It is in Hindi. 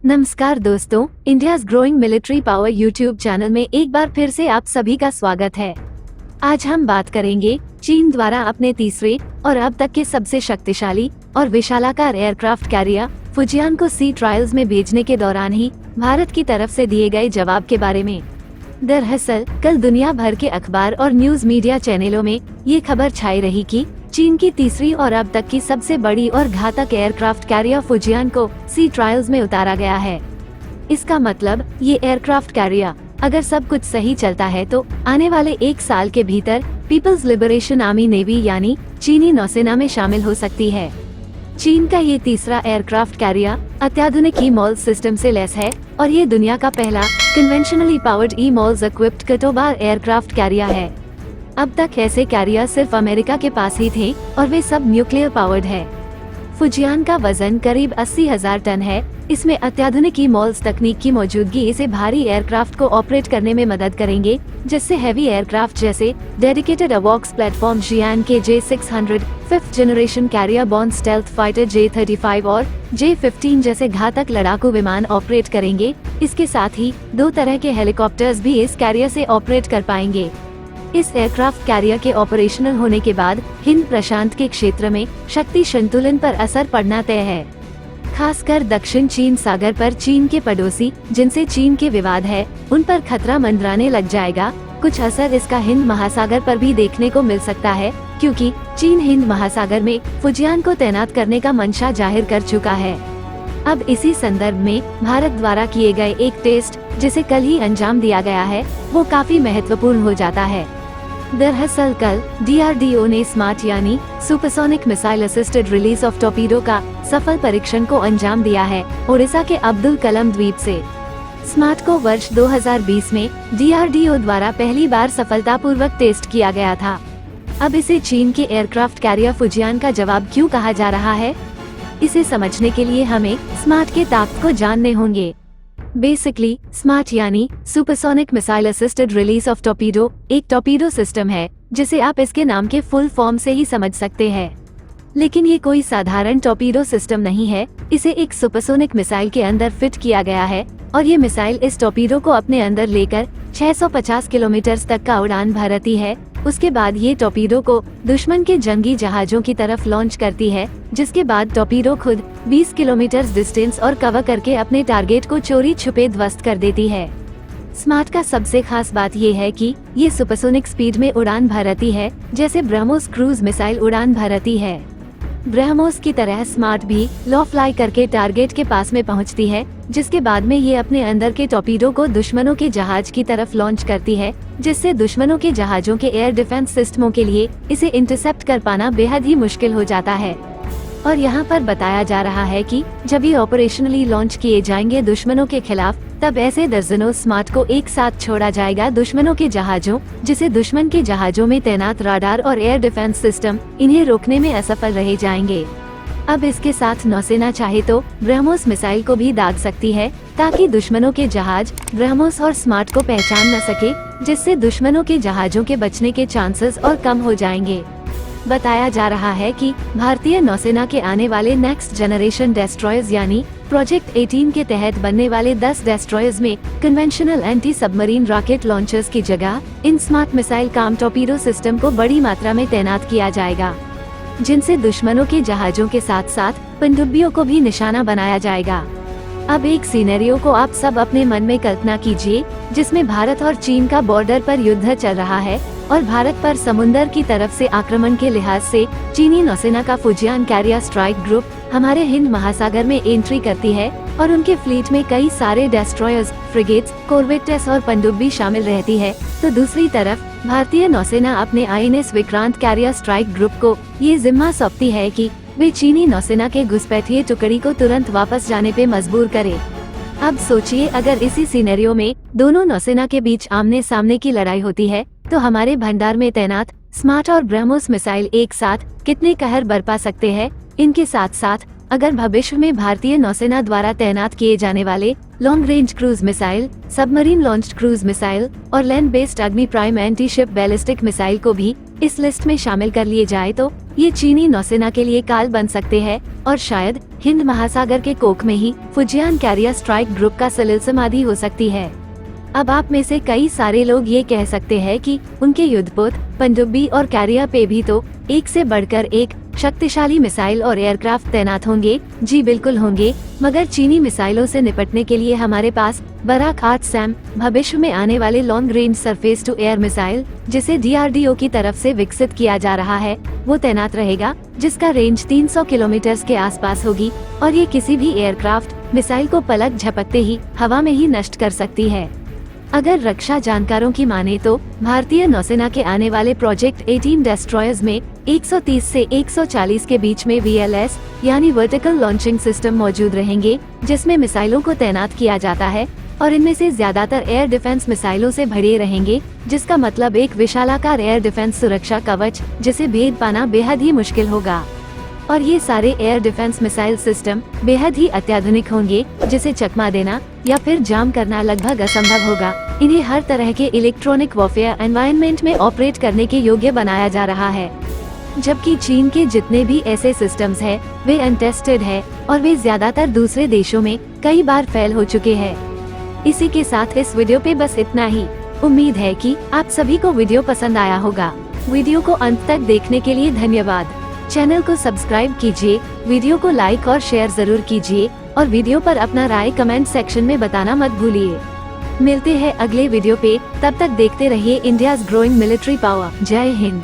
नमस्कार दोस्तों, India's growing military power YouTube channel में एक बार फिर से आप सभी का स्वागत है। आज हम बात करेंगे चीन द्वारा अपने तीसरे और अब तक के सबसे शक्तिशाली और विशालाकार एयरक्राफ्ट कैरियर फुजियान को सी ट्रायल्स में भेजने के दौरान ही भारत की तरफ से दिए गए जवाब के बारे में। दरअसल कल दुनिया भर के अखबार और न्यूज मीडिया चैनलों में ये खबर छाई रही कि चीन की तीसरी और अब तक की सबसे बड़ी और घातक एयरक्राफ्ट कैरियर फुजियान को सी ट्रायल्स में उतारा गया है। इसका मतलब ये एयरक्राफ्ट कैरियर अगर सब कुछ सही चलता है तो आने वाले एक साल के भीतर पीपल्स लिबरेशन आर्मी नेवी यानी चीनी नौसेना में शामिल हो सकती है। चीन का ये तीसरा एयरक्राफ्ट कैरियर अत्याधुनिक ई-मॉल सिस्टम से लैस है और ये दुनिया का पहला conventionally powered EMALS equipped CATOBAR aircraft carrier है। अब तक ऐसे कैरियर सिर्फ अमेरिका के पास ही थे और वे सब न्यूक्लियर पावर्ड है। फुजियान का वजन करीब 80,000 टन है। इसमें अत्याधुनिक ई-मॉल्स तकनीक की मौजूदगी इसे भारी एयरक्राफ्ट को ऑपरेट करने में मदद करेंगे, जिससे हैवी एयरक्राफ्ट जैसे डेडिकेटेड अवॉक्स प्लेटफॉर्म जियान के J600, 5th generation carrier borne stealth fighter J35 और J15 जैसे घातक लड़ाकू विमान ऑपरेट करेंगे। इसके साथ ही 2 तरह के हेलीकॉप्टर्स भी इस कैरियर से ऑपरेट कर पाएंगे। इस एयरक्राफ्ट कैरियर के ऑपरेशनल होने के बाद हिंद प्रशांत के क्षेत्र में शक्ति संतुलन पर असर पड़ना तय है। खासकर दक्षिण चीन सागर पर चीन के पड़ोसी जिनसे चीन के विवाद है, उन पर खतरा मंडराने लग जाएगा। कुछ असर इसका हिंद महासागर पर भी देखने को मिल सकता है, क्योंकि चीन हिंद महासागर में फुजियान को तैनात करने का मंशा जाहिर कर चुका है। अब इसी संदर्भ में भारत द्वारा किए गए एक टेस्ट जिसे कल ही अंजाम दिया गया है, वो काफी महत्वपूर्ण हो जाता है। दरअसल कल DRDO ने स्मार्ट यानी supersonic missile assisted release of torpedo का सफल परीक्षण को अंजाम दिया है ओडिशा के अब्दुल कलाम द्वीप से। स्मार्ट को वर्ष 2020 में DRDO द्वारा पहली बार सफलतापूर्वक टेस्ट किया गया था। अब इसे चीन के एयरक्राफ्ट कैरियर फुजियान का जवाब क्यों कहा जा रहा है, इसे समझने के लिए हमें स्मार्ट के ताकत को जानने होंगे। बेसिकली स्मार्ट यानी supersonic missile assisted release of torpedo एक टॉर्पीडो सिस्टम है, जिसे आप इसके नाम के फुल फॉर्म से ही समझ सकते हैं। लेकिन ये कोई साधारण टॉर्पीडो सिस्टम नहीं है। इसे एक सुपरसोनिक मिसाइल के अंदर फिट किया गया है और ये मिसाइल इस टॉर्पीडो को अपने अंदर लेकर 650 किलोमीटर तक का उड़ान भरती है। उसके बाद ये टॉर्पीडो को दुश्मन के जंगी जहाजों की तरफ लॉन्च करती है, जिसके बाद टॉर्पीडो खुद 20 किलोमीटर डिस्टेंस और कवर करके अपने टारगेट को चोरी छुपे ध्वस्त कर देती है। स्मार्ट का सबसे खास बात ये है कि ये सुपरसोनिक स्पीड में उड़ान भरती है, जैसे ब्रह्मोस क्रूज मिसाइल उड़ान भरती है। ब्रह्मोस की तरह स्मार्ट भी लो फ्लाई करके टारगेट के पास में पहुंचती है, जिसके बाद में ये अपने अंदर के टॉर्पीडो को दुश्मनों के जहाज की तरफ लॉन्च करती है, जिससे दुश्मनों के जहाजों के एयर डिफेंस सिस्टमों के लिए इसे इंटरसेप्ट कर पाना बेहद ही मुश्किल हो जाता है। और यहाँ पर बताया जा रहा है कि जब ये ऑपरेशनली लॉन्च किए जाएंगे दुश्मनों के खिलाफ, तब ऐसे दर्जनों स्मार्ट को एक साथ छोड़ा जाएगा दुश्मनों के जहाजों, जिसे दुश्मन के जहाजों में तैनात राडार और एयर डिफेंस सिस्टम इन्हें रोकने में असफल रह जाएंगे। अब इसके साथ नौसेना चाहे तो ब्रह्मोस मिसाइल को भी दाग सकती है, ताकि दुश्मनों के जहाज ब्रह्मोस और स्मार्ट को पहचान न सके, जिससे दुश्मनों के जहाजों के बचने के चांसेस और कम हो जाएंगे। बताया जा रहा है कि भारतीय नौसेना के आने वाले नेक्स्ट जनरेशन डेस्ट्रॉयर्स यानी प्रोजेक्ट 18 के तहत बनने वाले 10 डेस्ट्रॉयर्स में conventional anti submarine rocket launchers की जगह इन स्मार्ट मिसाइल काम टॉर्पीडो सिस्टम को बड़ी मात्रा में तैनात किया जाएगा, जिनसे दुश्मनों के जहाजों के साथ साथ पनडुब्बियों को भी निशाना बनाया जाएगा। अब एक सिनेरियो को आप सब अपने मन में कल्पना कीजिए, जिसमें भारत और चीन का बॉर्डर पर युद्ध चल रहा है और भारत पर समुद्र की तरफ से आक्रमण के लिहाज से चीनी नौसेना का फुजियान कैरियर स्ट्राइक ग्रुप हमारे हिंद महासागर में एंट्री करती है और उनके फ्लीट में कई सारे डेस्ट्रॉयर्स, फ्रिगेट्स, कॉर्वेट्स और पनडुब्बी शामिल रहती है। तो दूसरी तरफ भारतीय नौसेना अपने INS Vikrant carrier strike group को ये जिम्मा सौंपती है कि वे चीनी नौसेना के घुसपैठिए टुकड़ी को तुरंत वापस जाने पे मजबूर करे। अब सोचिए, अगर इसी सिनेरियो में दोनों नौसेना के बीच आमने सामने की लड़ाई होती है, तो हमारे भंडार में तैनात स्मार्ट और ब्रह्मोस मिसाइल एक साथ कितने कहर बरपा सकते हैं। इनके साथ साथ अगर भविष्य में भारतीय नौसेना द्वारा तैनात किए जाने वाले long range cruise missile, submarine launched cruise missile और लैंड बेस्ड अग्नि prime anti ship ballistic missile को भी इस लिस्ट में शामिल कर लिए जाए, तो ये चीनी नौसेना के लिए काल बन सकते हैं और शायद हिंद महासागर के कोक में ही फुजियान कैरियर स्ट्राइक ग्रुप का सलिल-समाधि हो सकती है। अब आप में से कई सारे लोग ये कह सकते हैं कि उनके युद्धपोत, पनडुब्बी और कैरियर पे भी तो एक से बढ़कर एक शक्तिशाली मिसाइल और एयरक्राफ्ट तैनात होंगे। जी बिल्कुल होंगे, मगर चीनी मिसाइलों से निपटने के लिए हमारे पास बराक 8 सैम, भविष्य में आने वाले long range surface to air missile, जिसे DRDO की तरफ से विकसित किया जा रहा है, वो तैनात रहेगा, जिसका रेंज 300 किलोमीटर के आसपास होगी और ये किसी भी एयरक्राफ्ट मिसाइल को पलक झपकते ही हवा में ही नष्ट कर सकती है। अगर रक्षा जानकारों की माने तो भारतीय नौसेना के आने वाले प्रोजेक्ट 18 डेस्ट्रॉयर्स में 130 से 140 के बीच में VLS यानी वर्टिकल लॉन्चिंग सिस्टम मौजूद रहेंगे, जिसमें मिसाइलों को तैनात किया जाता है और इनमें से ज्यादातर एयर डिफेंस मिसाइलों से भरे रहेंगे, जिसका मतलब एक विशालाकार एयर डिफेंस सुरक्षा कवच, जिसे भेद पाना बेहद ही मुश्किल होगा। और ये सारे एयर डिफेंस मिसाइल सिस्टम बेहद ही अत्याधुनिक होंगे, जिसे चकमा देना या फिर जाम करना लगभग असंभव होगा। इन्हें हर तरह के इलेक्ट्रॉनिक वॉरफेयर एनवायरनमेंट में ऑपरेट करने के योग्य बनाया जा रहा है, जबकि चीन के जितने भी ऐसे सिस्टम्स हैं, वे अनटेस्टेड है और वे ज्यादातर दूसरे देशों में कई बार फेल हो चुके हैं। इसी के साथ इस वीडियो पे बस इतना ही। उम्मीद है कि आप सभी को वीडियो पसंद आया होगा। वीडियो को अंत तक देखने के लिए धन्यवाद। चैनल को सब्सक्राइब कीजिए, वीडियो को लाइक और शेयर जरूर कीजिए और वीडियो पर अपना राय कमेंट सेक्शन में बताना मत भूलिए। मिलते हैं अगले वीडियो पे, तब तक देखते रहिए इंडियाज ग्रोइंग मिलिट्री पावर। जय हिंद।